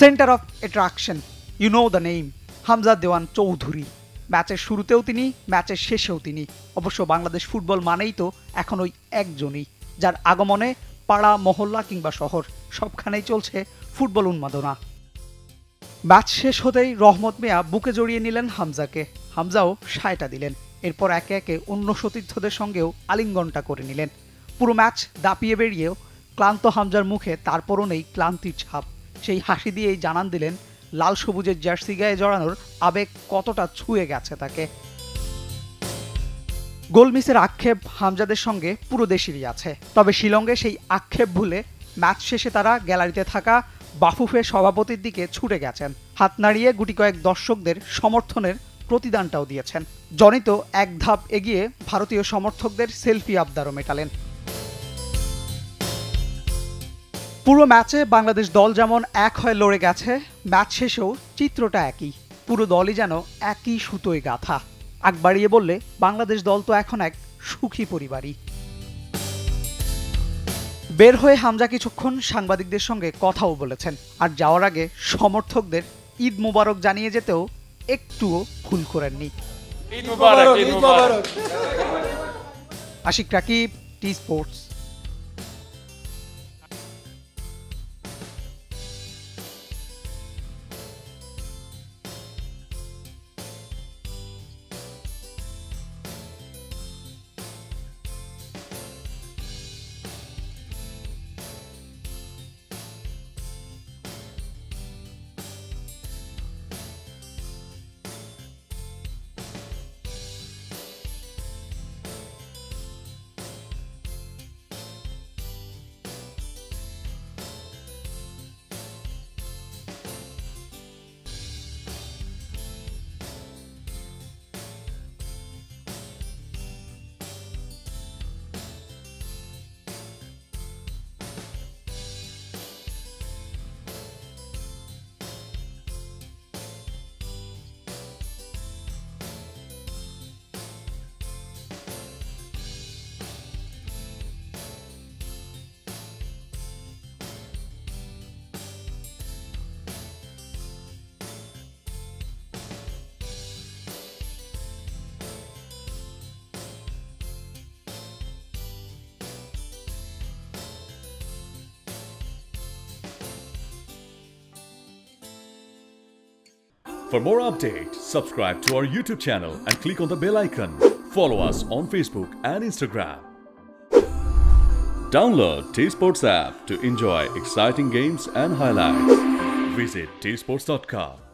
Centre of attraction, you know the name, Hamza Dewan Chowdhury. ম্যাচের শুরুতেও তিনি, ম্যাচের শেষেও তিনি। অবশ্য বাংলাদেশ ফুটবল মানেই তো এখন ওই একজনই, যার আগমনে পাড়া, মহল্লা কিংবা শহর সবখানেই চলছে ফুটবল উন্মাদনা। ম্যাচ শেষ হতেই রহমত মিয়া বুকে জড়িয়ে নিলেন হামজাকে, হামজাও সায়টা দিলেন। এরপর একে একে অন্য সতীর্থদের সঙ্গেও আলিঙ্গনটা করে নিলেন। পুরো ম্যাচ দাপিয়ে বেরিয়েও ক্লান্ত হামজার মুখে তারপরও নেই ক্লান্তির ছাপ। সেই হাসি দিয়েই জানান দিলেন লাল সবুজের জার্সি গায়ে জড়ানোর আবেগ কতটা ছুঁয়ে গেছে তাকে। গোল মিসের আক্ষেপ হামজাদের সঙ্গে পুরো দেশেরই আছে, তবে শিলংয়ে সেই আক্ষেপ ভুলে ম্যাচ শেষে তারা গ্যালারিতে থাকা বাফুফে সভাপতির দিকে ছুটে গেছেন। হাত নাড়িয়ে গুটি কয়েক দর্শকদের সমর্থনের প্রতিদানটাও দিয়েছেন। জনি তো এক ধাপ এগিয়ে ভারতীয় সমর্থকদের সেলফি আবদারও মেটালেন। পুরো ম্যাচে বাংলাদেশ দল যেমন এক হয়ে লড়ে গেছে, ম্যাচ শেষেও চিত্রটা একই। পুরো দলই যেন একই সুতোয় গাঁথা। আগ বাড়িয়ে বললে বাংলাদেশ দল তো এখন এক সুখী পরিবারই। বের হয়ে হামজা কিছুক্ষণ সাংবাদিকদের সঙ্গে কথাও বলেছেন, আর যাওয়ার আগে সমর্থকদের ঈদ মুবারক জানিয়ে যেতেও একটুও ভুল করেননি। Ashiq Rakib, T Sports. For more updates, subscribe to our YouTube channel and click on the bell icon. Follow us on Facebook and Instagram. Download T-Sports app to enjoy exciting games and highlights. Visit tsports.com.